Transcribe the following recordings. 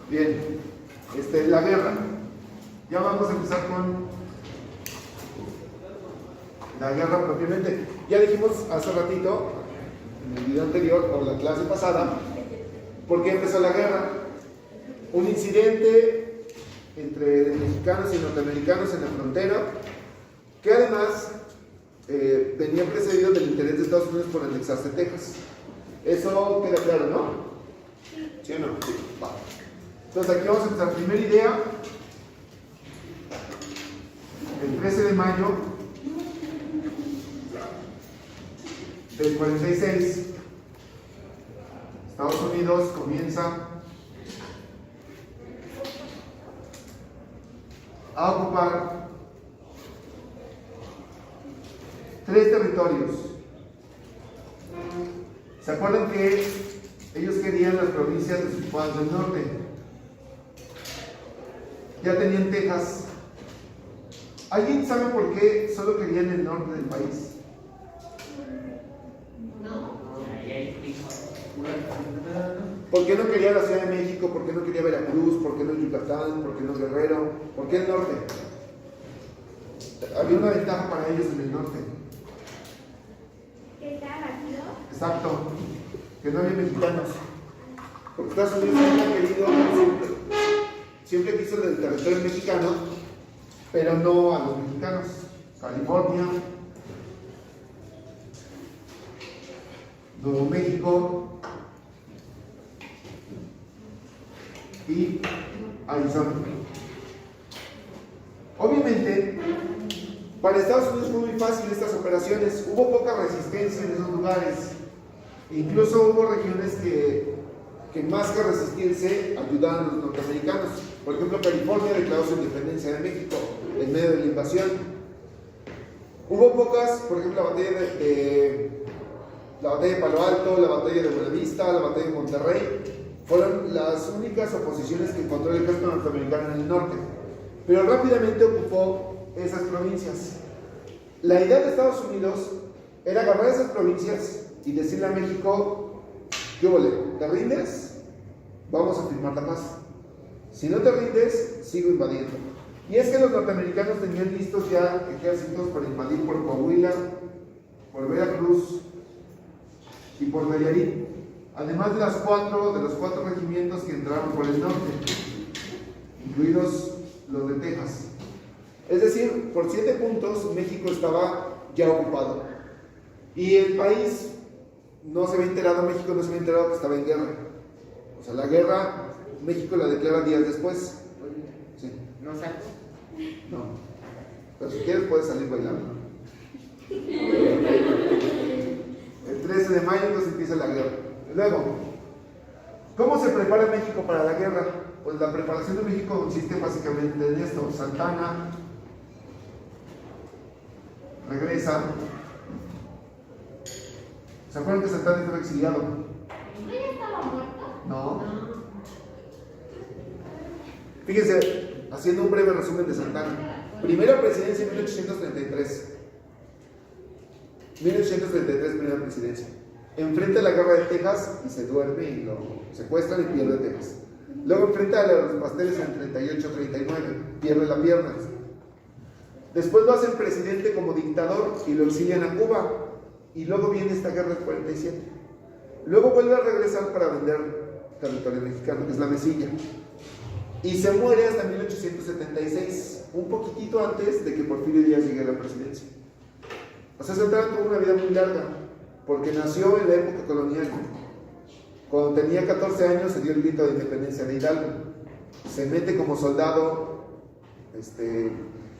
Bien, la guerra. Ya vamos a empezar con la guerra propiamente. Ya dijimos hace ratito, en el video anterior, o la clase pasada, por qué empezó la guerra. Un incidente entre mexicanos y norteamericanos en la frontera, que además venía precedido del interés de Estados Unidos por anexarse Texas. Eso queda claro, ¿no? ¿Sí o no? Sí. Va. Entonces aquí vamos a empezar. Primera idea. El 13 de mayo del 46, Estados Unidos comienza a ocupar 3 territorios. ¿Se acuerdan que ellos querían las provincias desocupadas del norte? Ya tenían Texas. ¿Alguien sabe por qué solo querían el norte del país? ¿Por qué no quería la Ciudad de México? ¿Por qué no quería Veracruz? ¿Por qué no Yucatán? ¿Por qué no Guerrero? ¿Por qué el norte? Había una ventaja para ellos en el norte. ¿Qué está vacío? Exacto, que no había mexicanos. Porque Estados Unidos siempre quiso el territorio mexicano, pero no a los mexicanos. California, Nuevo México y Arizona. Obviamente, para Estados Unidos fue muy fácil estas operaciones. Hubo poca resistencia en esos lugares. Incluso hubo regiones que más que resistirse ayudaban a los norteamericanos. Por ejemplo, California declaró su independencia de México en medio de la invasión. Hubo pocas, por ejemplo, la batalla de Palo Alto, la batalla de Buenavista, la batalla de Monterrey, fueron las únicas oposiciones que encontró el ejército norteamericano en el norte. Pero rápidamente ocupó esas provincias. La idea de Estados Unidos era agarrar esas provincias y decirle a México: ¿qué vole? ¿Te rindes? Vamos a firmar la paz. Si no te rindes, sigo invadiendo. Y es que los norteamericanos tenían listos ya ejércitos para invadir por Coahuila, por Veracruz y por Nayarit, además de los cuatro regimientos que entraron por el norte, incluidos los de Texas. Es decir, por 7 puntos México estaba ya ocupado. Y el país no se había enterado, México no se había enterado que estaba en guerra. O sea, la guerra, México la declara días después. Sí. ¿No salgo? No. Pero si quieres puedes salir bailando. El 13 de mayo entonces empieza la guerra. Luego, ¿cómo se prepara México para la guerra? Pues la preparación de México consiste básicamente en esto. Santana regresa. ¿Se acuerdan que Santana estaba exiliado? ¿No ya estaba muerto? No. Fíjense, haciendo un breve resumen de Santana. Primera presidencia en 1833. 1833, primera presidencia. Enfrenta la guerra de Texas y se duerme y lo secuestran y pierde Texas. Luego enfrenta a los pasteles en 38-39, pierde la pierna. Después lo hacen presidente como dictador y lo exilian a Cuba. Y luego viene esta guerra del 47. Luego vuelve a regresar para vender territorio mexicano, que es la Mesilla. Y se muere hasta 1876, un poquitito antes de que Porfirio Díaz llegue a la presidencia. O sea, Santana tuvo una vida muy larga, porque nació en la época colonial. Cuando tenía 14 años se dio el grito de independencia de Hidalgo. Se mete como soldado,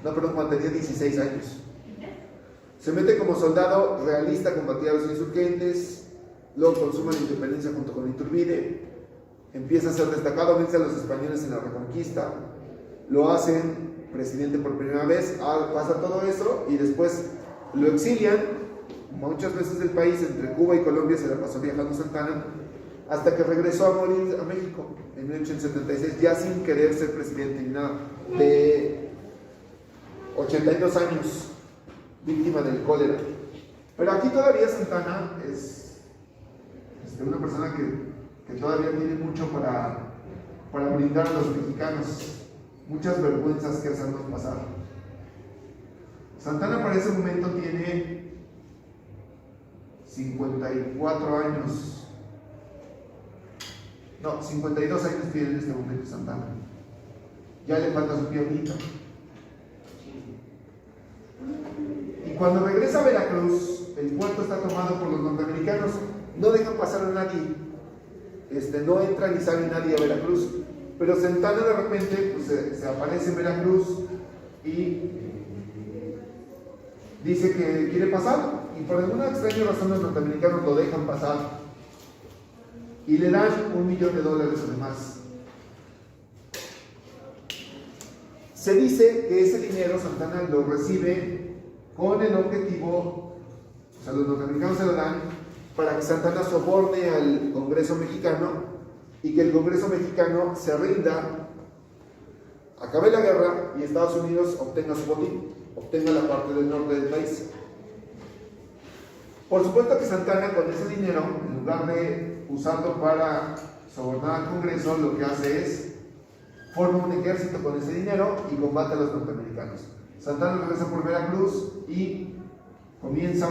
cuando tenía 16 años. Se mete como soldado realista a combatir a los insurgentes, luego consuma la independencia junto con Iturbide, empieza a ser destacado, vence a los españoles en la Reconquista, lo hacen presidente por primera vez, pasa todo eso y después lo exilian muchas veces del país. Entre Cuba y Colombia se la pasó viajando Santana hasta que regresó a morir a México en 1876, ya sin querer ser presidente ni nada, de 82 años, víctima del cólera. Pero aquí todavía Santana es una persona que todavía tiene mucho para para brindar a los mexicanos muchas vergüenzas que hacernos pasar. Santana para ese momento tiene 54 años. No, 52 años tiene en este momento Santana. Ya le falta su piernita. Y cuando regresa a Veracruz, el puerto está tomado por los norteamericanos. No dejan pasar a nadie. No entra ni sale nadie a Veracruz. Pero Santana de repente pues, se aparece en Veracruz y dice que quiere pasar. Y por alguna extraña razón los norteamericanos lo dejan pasar. Y le dan $1 millón además. Se dice que ese dinero Santana lo recibe con el objetivo, o sea, los norteamericanos se lo dan para que Santana soborne al Congreso mexicano y que el Congreso mexicano se rinda, acabe la guerra y Estados Unidos obtenga su botín, obtenga la parte del norte del país. Por supuesto que Santana con ese dinero, en lugar de usarlo para sobornar al Congreso, lo que hace es forma un ejército con ese dinero y combate a los norteamericanos. Santana regresa por Veracruz y comienza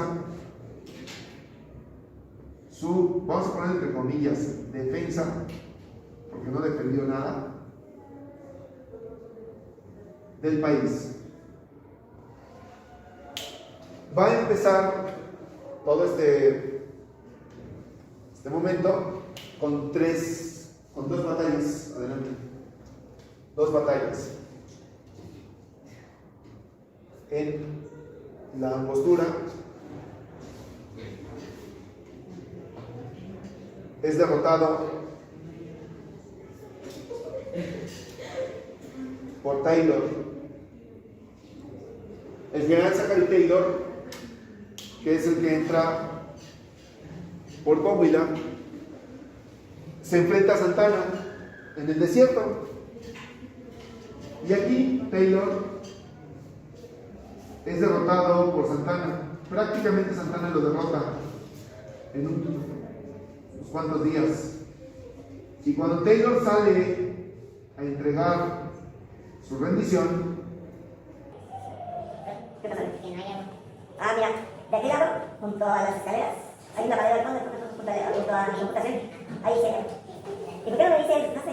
su, vamos a poner entre comillas, defensa, porque no defendió nada, del país. Va a empezar todo este momento con dos batallas. Adelante. 2 batallas. En la Angostura es derrotado por Taylor. El general Zachary Taylor, que es el que entra por Coahuila, se enfrenta a Santana en el desierto. Y aquí Taylor es derrotado por Santana. Prácticamente Santana lo derrota en unos cuantos días. Y cuando Taylor sale a entregar su rendición, ¿qué pasa? Ah, mira, de aquel lado, junto a las escaleras, hay una pared al fondo, junto a mi computación. Ahí se. ¿Y por qué no me dices? No sé.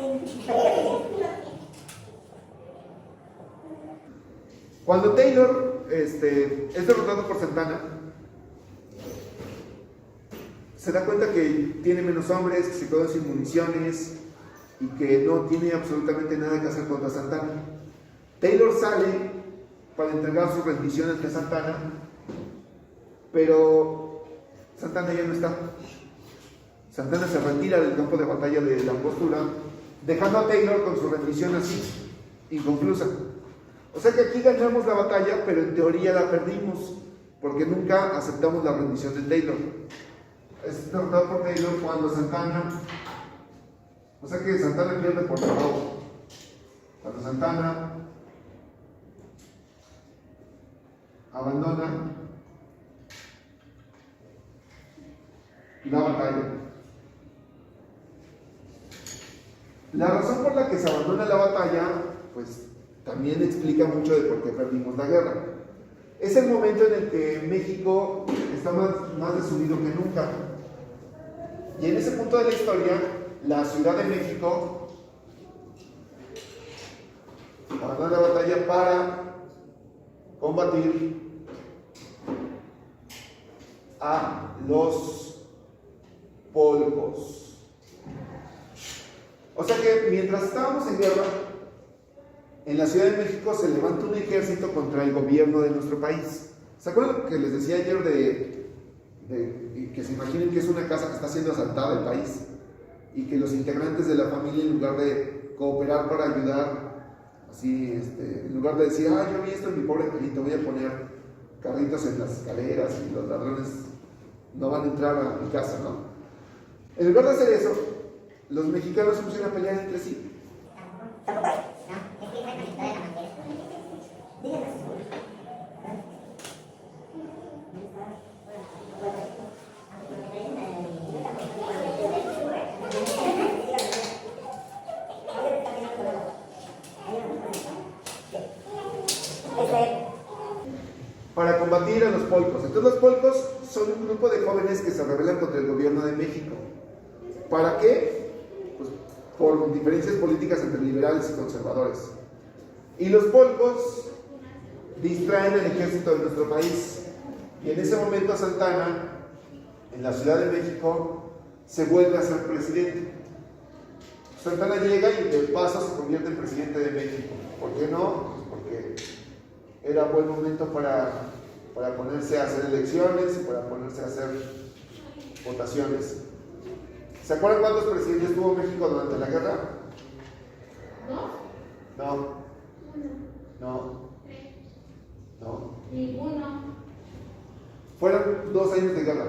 cuando Taylor es derrotado por Santana, se da cuenta que tiene menos hombres, que se quedó sin municiones y que no tiene absolutamente nada que hacer contra Santana. Taylor sale para entregar su rendición ante Santana, pero Santana ya no está. Santana se retira del campo de batalla de la Angostura, dejando a Taylor con su rendición así, inconclusa. O sea que aquí ganamos la batalla, pero en teoría la perdimos, porque nunca aceptamos la rendición de Taylor. Es derrotado por Taylor cuando Santana, o sea que Santana pierde por default. Cuando Santana abandona la batalla. La razón por la que se abandona la batalla, pues también explica mucho de por qué perdimos la guerra. Es el momento en el que México está más desubido que nunca. Y en ese punto de la historia, la Ciudad de México abandona la batalla para combatir a los polcos. O sea que mientras estábamos en guerra, en la Ciudad de México se levanta un ejército contra el gobierno de nuestro país. ¿Se acuerdan lo que les decía ayer de que se imaginen que es una casa que está siendo asaltada el país? Y que los integrantes de la familia, en lugar de cooperar para ayudar, así, en lugar de decir, yo vi esto en mi pobre angelito, voy a poner carritos en las escaleras y los ladrones no van a entrar a mi casa, ¿no? En lugar de hacer eso, los mexicanos se pusieron a pelear entre sí. Tampoco hay, ¿no? Es que hay una historia de la manera. Díganme. combatir a los polcos. Entonces los polcos son un grupo de jóvenes que se rebelan contra el gobierno de México. ¿Para qué? Pues por diferencias políticas entre liberales y conservadores. Y los polcos distraen al ejército de nuestro país. Y en ese momento Santana, en la Ciudad de México, se vuelve a ser presidente. Santana llega y de paso se convierte en presidente de México. ¿Por qué no? Pues porque era buen momento para ponerse a hacer elecciones y para ponerse a hacer votaciones. ¿Se acuerdan cuántos presidentes tuvo México durante la guerra? ¿Dos? No, Uno. no, Tres. no. Ninguno. Fueron 2 años de guerra.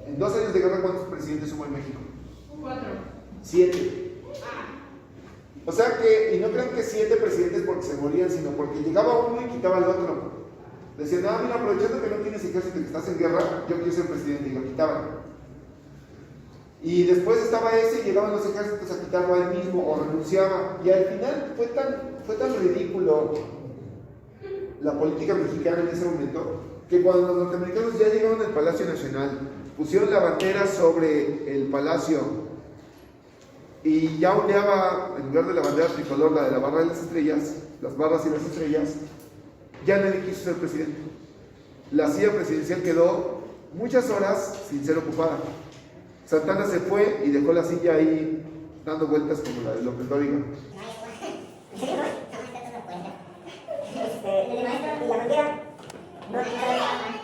En 2 años de guerra, ¿cuántos presidentes hubo en México? 4. 7. O sea que, y no crean que 7 presidentes porque se morían, sino porque llegaba uno y quitaba al otro. Decían, mira, aprovechando que no tienes ejército y que estás en guerra, yo quiero ser presidente, y lo quitaban. Y después estaba ese y llegaban los ejércitos a quitarlo a él mismo o renunciaba. Y al final fue tan ridículo la política mexicana en ese momento que cuando los norteamericanos ya llegaron al Palacio Nacional, pusieron la bandera sobre el palacio y ya ondeaba, en lugar de la bandera tricolor, la de la barra de las estrellas, las barras y las estrellas, ya nadie quiso ser presidente. La silla presidencial quedó muchas horas sin ser ocupada. Santana se fue y dejó la silla ahí dando vueltas como la de López Dóriga. ¿En serio no? El maestro y la manguera no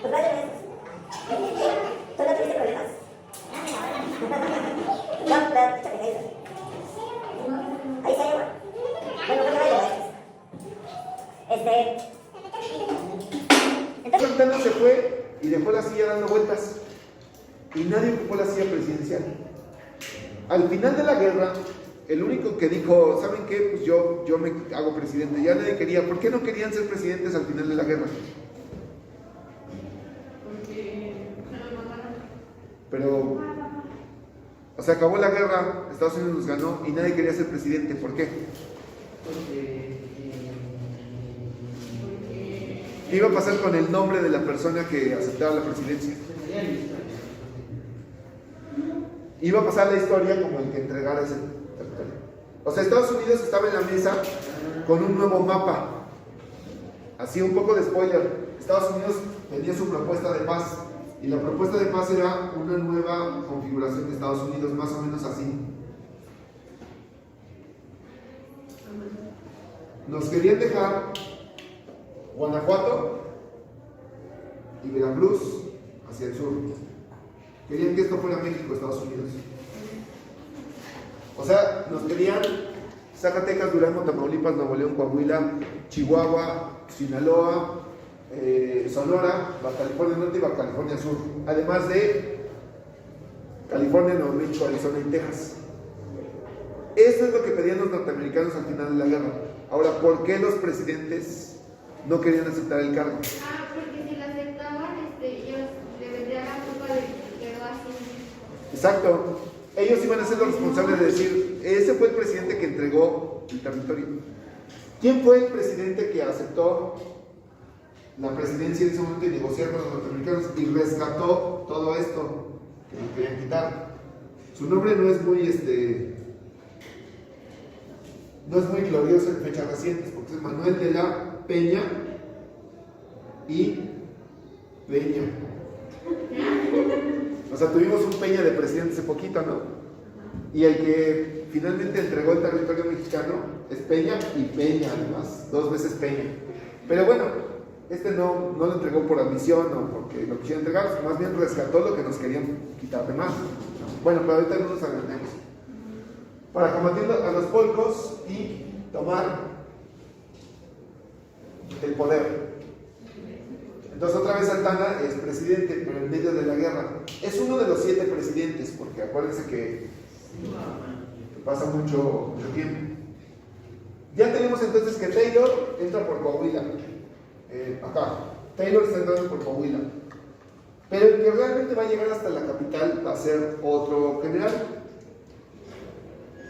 pues vale eso. ¿Tú no tuviste problemas? No, pero escúchame, ¿qué dices? Ahí se agua. Bueno, pues vale, Entonces Santana se fue y dejó la silla dando vueltas y nadie ocupó la silla presidencial. Al final de la guerra, el único que dijo, ¿saben qué? Pues yo me hago presidente. Ya nadie quería. ¿Por qué no querían ser presidentes al final de la guerra? Porque se lo mataron. Pero, o sea, acabó la guerra, Estados Unidos nos ganó y nadie quería ser presidente. ¿Por qué? ¿Qué iba a pasar con el nombre de la persona que aceptaba la presidencia? Iba a pasar la historia como el que entregara ese territorio. O sea, Estados Unidos estaba en la mesa con un nuevo mapa. Así un poco de spoiler. Estados Unidos tenía su propuesta de paz. Y la propuesta de paz era una nueva configuración de Estados Unidos, más o menos así. Nos querían dejar Guanajuato y Veracruz hacia el sur. Querían que esto fuera México, Estados Unidos. O sea, nos querían Zacatecas, Durango, Tamaulipas, Nuevo León, Coahuila, Chihuahua, Sinaloa, Sonora, Baja California Norte y Baja California Sur. Además de California, Nuevo México, Arizona y Texas. Eso es lo que pedían los norteamericanos al final de la guerra. Ahora, ¿por qué los presidentes no querían aceptar el cargo? Porque si lo aceptaban, ellos le vendrían la culpa de que quedó así. Exacto. Ellos iban a ser los responsables de decir, ese fue el presidente que entregó el territorio. ¿Quién fue el presidente que aceptó la presidencia en ese momento y negociar con los norteamericanos y rescató todo esto que le querían quitar? Su nombre no es muy glorioso en fechas recientes, porque es Manuel de la Peña y Peña. O sea, tuvimos un Peña de presidente hace poquito, ¿no? Y el que finalmente entregó el territorio mexicano es Peña y Peña, además, 2 veces Peña. Pero bueno, no lo entregó por ambición o porque lo quisieron entregar, sino más bien rescató lo que nos querían quitar de más. Bueno, pero ahorita no nos adelantemos. Para combatir a los polcos y tomar el poder. Entonces otra vez Santana es presidente, pero en medio de la guerra. Es uno de los 7 presidentes, porque acuérdense que pasa mucho tiempo. Ya tenemos entonces que Taylor entra por Coahuila. Acá. Taylor está entrando por Coahuila. Pero el que realmente va a llegar hasta la capital va a ser otro general.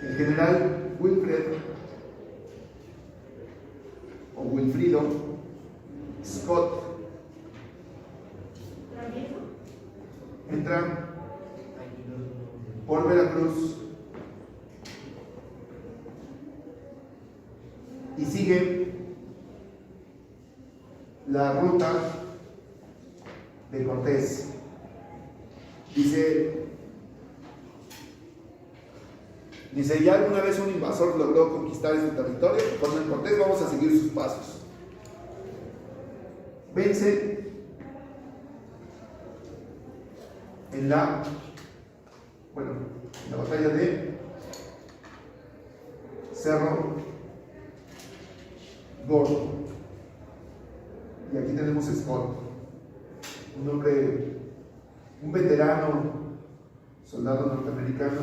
El general Wilfred o Wilfrido Scott. Entran por Veracruz y siguen la ruta de Cortés. Dice, ya alguna vez un invasor logró conquistar ese territorio, con el Cortés vamos a seguir sus pasos. Vence en la batalla de Cerro Gordo. Y aquí tenemos a Scott, un hombre, un veterano soldado norteamericano,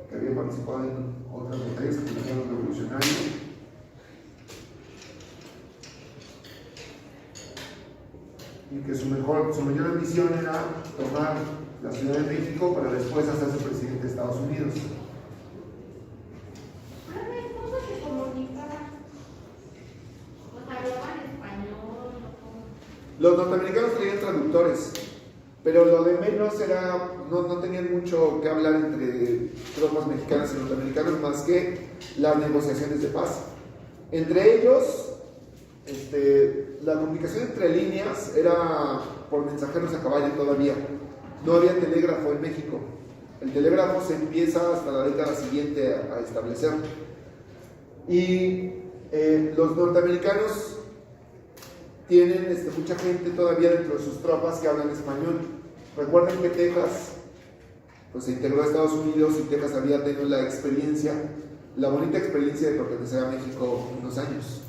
que había participado en otras batallas como el Guerra Revolucionaria. Y que su mayor ambición era tomar la Ciudad de México para después hacerse presidente de Estados Unidos. ¿Cómo se comunicaban? ¿O sea, hablaban español? Los norteamericanos tenían traductores, pero lo de menos era, no tenían mucho que hablar entre tropas mexicanas y norteamericanas más que las negociaciones de paz. Entre ellos, la comunicación entre líneas era por mensajeros a caballo todavía. No había telégrafo en México. El telégrafo se empieza hasta la década siguiente a establecer. Y los norteamericanos tienen mucha gente todavía dentro de sus tropas que hablan español. Recuerden que Texas se integró a Estados Unidos y Texas había tenido la bonita experiencia de pertenecer a México unos años.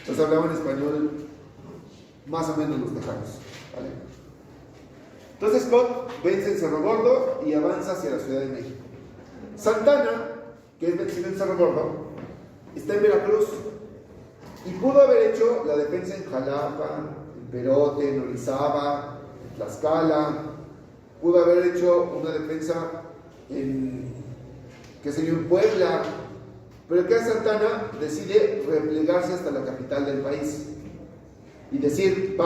Entonces hablaban español más o menos los tejanos, ¿vale? Entonces Scott vence en Cerro Gordo y avanza hacia la Ciudad de México. Santana, que es vencido en Cerro Gordo, está en Veracruz y pudo haber hecho la defensa en Jalapa, en Perote, en Orizaba, en Tlaxcala. Pudo haber hecho una defensa en Puebla, pero que Santana decide replegarse hasta la capital del país y decir,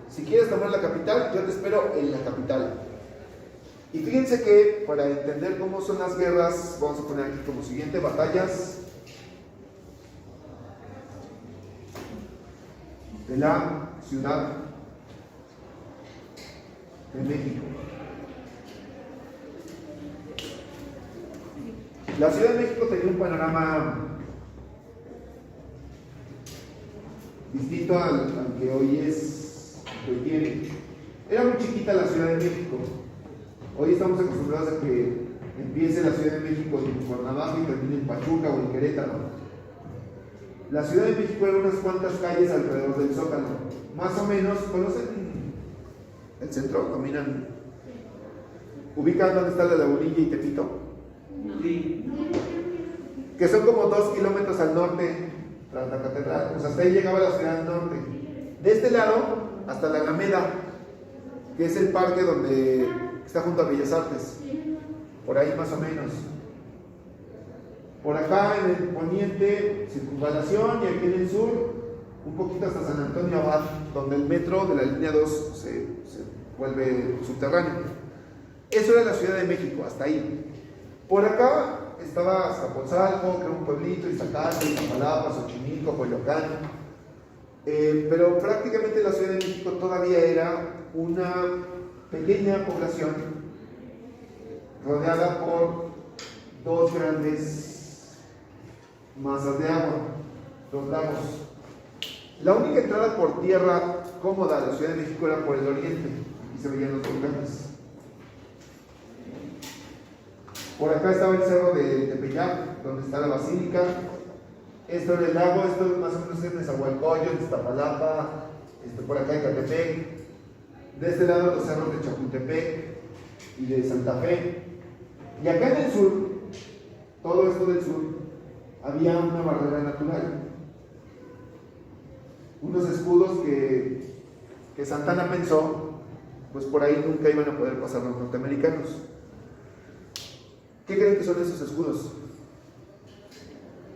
si quieres tomar la capital, yo te espero en la capital. Y fíjense que para entender cómo son las guerras, vamos a poner aquí como siguiente: batallas de la Ciudad de México. La Ciudad de México tenía un panorama distinto al que hoy tiene. Era muy chiquita la Ciudad de México. Hoy estamos acostumbrados a que empiece la Ciudad de México en Cuernavaca y termine en Pachuca o en Querétaro. La Ciudad de México era unas cuantas calles alrededor del Zócalo. Más o menos, ¿conocen el centro? ¿Dominan? ¿Ubican dónde está la Lagunilla y Tepito? Sí. Que son como 2 kilómetros al norte tras la catedral. Pues hasta ahí llegaba la Ciudad del Norte. De este lado hasta la Alameda, que es el parque donde está junto a Bellas Artes. Por ahí más o menos. Por acá en el poniente, Circunvalación, y aquí en el sur, un poquito hasta San Antonio Abad, donde el metro de la línea 2 se vuelve subterráneo. Eso era la Ciudad de México, hasta ahí. Por acá estaba Azcapotzalco, que era un pueblito, Iztacalco, Iztapalapa, Xochimilco, Coyoacán. Pero prácticamente la Ciudad de México todavía era una pequeña población rodeada por 2 grandes masas de agua, 2 lagos. La única entrada por tierra cómoda a la Ciudad de México era por el oriente, y se veían los volcanes. Por acá estaba el cerro de Tepeyac, donde está la basílica. Esto era el lago, esto más o menos es Nezahualcóyotl, en Iztapalapa, por acá en Catepec. De este lado los cerros de Chapultepec y de Santa Fe. Y acá en el sur, todo esto del sur, había una barrera natural. Unos escudos que Santana pensó, pues por ahí nunca iban a poder pasar los norteamericanos. ¿Qué creen que son esos escudos?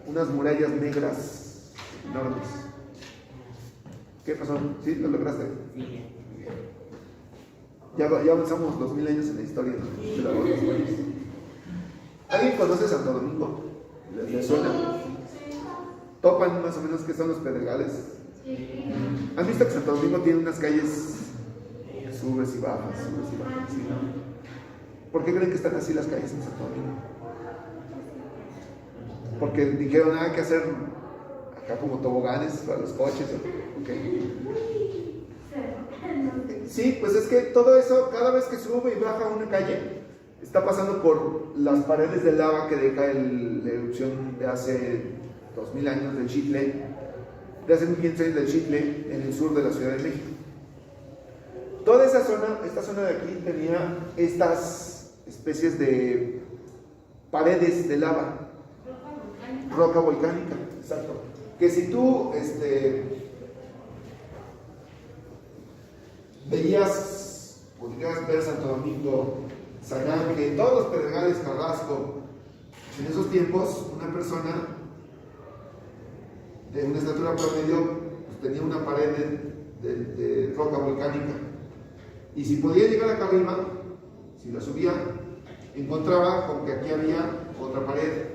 Unas murallas negras enormes. ¿Qué pasó? ¿Sí? ¿Lo lograste? Sí, bien. Ya avanzamos 2000 años en la historia de la Orden de los Bueyes. ¿Alguien conoce Santo Domingo? ¿Les suena? ¿Topan más o menos qué son los pedregales? ¿Han visto que Santo Domingo tiene unas calles subes y bajas, subes y bajas? ¿Sí? ¿Por qué creen que están así las calles en Santo Domingo? Porque dijeron, nada que hacer acá como toboganes para los coches. Okay. Sí, pues es que todo eso, cada vez que sube y baja una calle, está pasando por las paredes de lava que deja la erupción de hace 2000 años del Chitle, de hace 1500 años del Chitle, en el sur de la Ciudad de México. Toda esa zona, esta zona de aquí, tenía estas especies de paredes de lava, roca volcánica, exacto. Que si tú veías, podrías ver Santo Domingo, San Ángel, todos los pedregales, Carrasco, en esos tiempos una persona de una estatura promedio pues, tenía una pared de roca volcánica, y si podía llegar acá arriba, si la subía, encontraba con que aquí había otra pared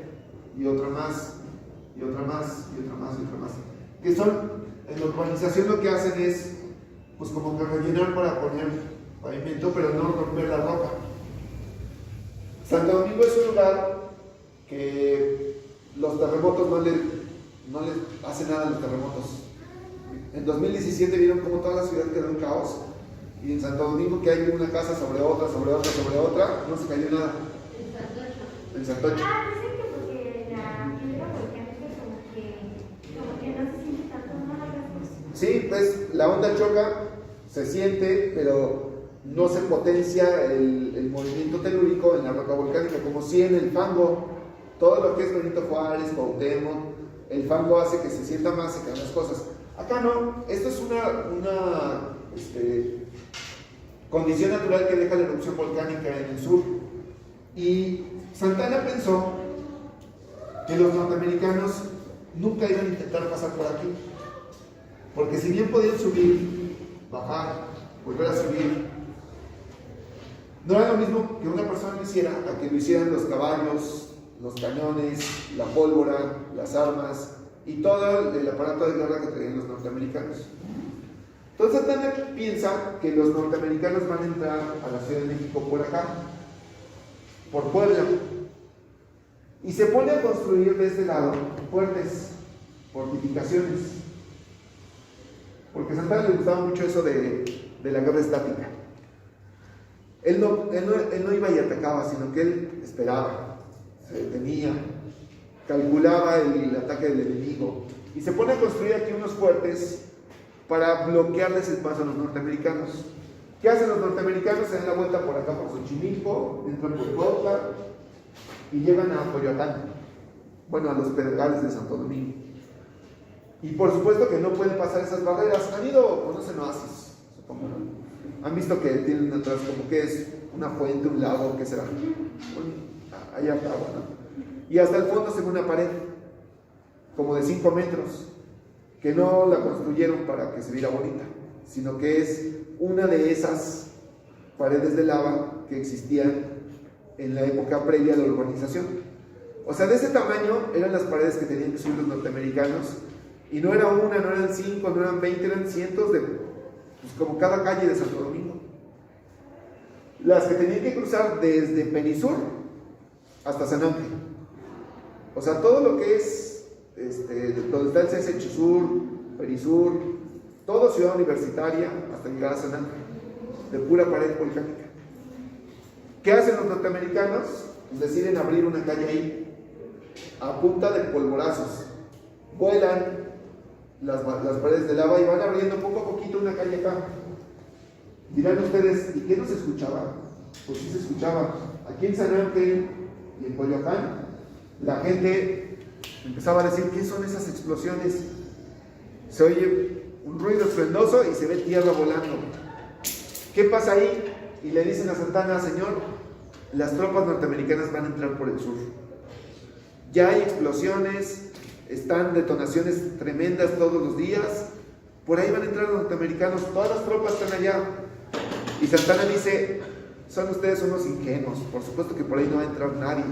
y otra más y otra más y otra más y otra más, que son, en la urbanización lo que hacen es pues como que rellenar para poner pavimento, pero no romper la roca. Santo Domingo es un lugar que los terremotos no les hacen nada a los terremotos. En 2017 vieron cómo toda la ciudad quedó en caos, y en Santo Domingo, que hay una casa sobre otra, sobre otra, sobre otra, no se cayó nada. En Santocho. Dicen que porque la piedra volcánica como que no se siente tanto nada. Sí, pues la onda choca, se siente, pero no se potencia el movimiento telúrico en la roca volcánica, como si en el fango, todo lo que es Benito Juárez, Cuauhtémoc, el fango hace que se sienta más, se caen las cosas. Acá no, esto es una condición natural que deja la erupción volcánica en el sur. Y Santana pensó que los norteamericanos nunca iban a intentar pasar por aquí, porque si bien podían subir, bajar, volver a subir, no era lo mismo que una persona lo hiciera a que lo hicieran los caballos, los cañones, la pólvora, las armas y todo el aparato de guerra que traían los norteamericanos. Entonces Santana piensa que los norteamericanos van a entrar a la Ciudad de México por acá, por Puebla, y se pone a construir de este lado fuertes, fortificaciones, porque a Santana le gustaba mucho eso de la guerra estática. Él no iba y atacaba, sino que él esperaba, se detenía, calculaba el ataque del enemigo, y se pone a construir aquí unos fuertes para bloquearles el paso a los norteamericanos. ¿Qué hacen los norteamericanos? Se dan la vuelta por acá por Xochimilco, entran por Cuautla y llegan a Coyoacán, bueno, a los pedregales de Santo Domingo. Y por supuesto que no pueden pasar esas barreras. Han ido, conocen Oasis, supongo, ¿no? Han visto que tienen atrás como que es una fuente, un lago, ¿qué será? Hay agua, ¿no? Y hasta el fondo se ve una pared, como de 5 metros, que no la construyeron para que se viera bonita, sino que es una de esas paredes de lava que existían en la época previa a la urbanización. O sea, de ese tamaño eran las paredes que tenían que subir los norteamericanos, y no era una, no eran 5, no eran 20, eran cientos de, pues como cada calle de Santo Domingo. Las que tenían que cruzar desde Penisur hasta San Ángel. O sea, todo lo que es, donde está el CC Chusur, Penisur, todo Ciudad Universitaria, hasta llegar a San Ángel, de pura pared volcánica. ¿Qué hacen los norteamericanos? Pues deciden abrir una calle ahí, a punta de polvorazos. Vuelan las paredes de lava y van abriendo poco a poquito una calle acá. Dirán ustedes, ¿y qué no se escuchaba? Pues sí se escuchaba. Aquí en San Ángel y en Coyoacán, la gente empezaba a decir, ¿qué son esas explosiones? Se oye un ruido estruendoso y se ve tierra volando. ¿Qué pasa ahí? Y le dicen a Santana, señor, las tropas norteamericanas van a entrar por el sur. Ya hay explosiones, están detonaciones tremendas todos los días, Por ahí van a entrar los norteamericanos, todas las tropas están allá. Y Santana dice, son ustedes unos ingenuos, por supuesto que por ahí no va a entrar nadie.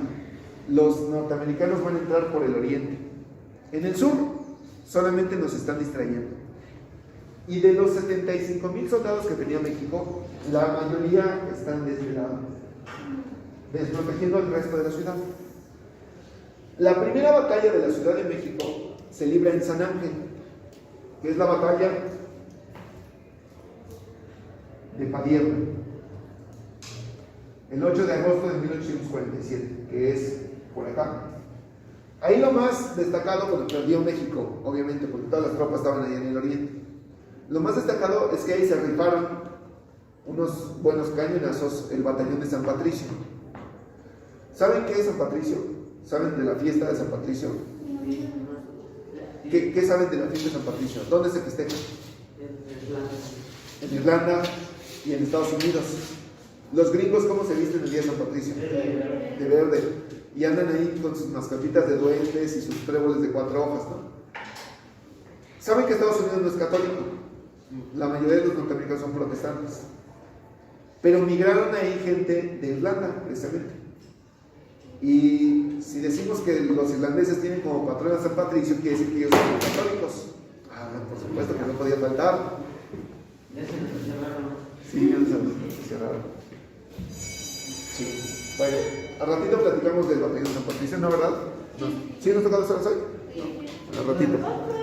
Los norteamericanos van a entrar por el oriente. En el sur solamente nos están distrayendo. Y de los 75,000 soldados que tenía México, la mayoría están de este lado, desprotegiendo al resto de la ciudad. La primera batalla de la Ciudad de México se libra en San Ángel, que es la batalla de Padierna, el 8 de agosto de 1847, que es por acá. Ahí lo más destacado, cuando perdió México, obviamente, porque todas las tropas estaban ahí en el oriente, lo más destacado es que ahí se rifaron unos buenos cañonazos el batallón de San Patricio. ¿Saben qué es San Patricio? ¿Saben de la fiesta de San Patricio? ¿Qué saben de la fiesta de San Patricio? ¿Dónde se festeja? En Irlanda y en Estados Unidos. Los gringos, ¿cómo se visten el día de San Patricio? De verde. Y andan ahí con sus mascotitas de duendes y sus tréboles de 4 hojas, ¿no? ¿Saben que Estados Unidos no es católico? La mayoría de los norteamericanos son protestantes. Pero migraron ahí gente de Irlanda, precisamente. Y si decimos que los irlandeses tienen como patrón a San Patricio, quiere decir que ellos son católicos. Ah, por supuesto que no podía faltar. Ya se nos cerraron. Sí, ya se cerraron. Sí. Bueno, al ratito platicamos del batallón de San Patricio, ¿no, verdad? No. ¿Sí nos toca las horas hoy? No. Al ratito.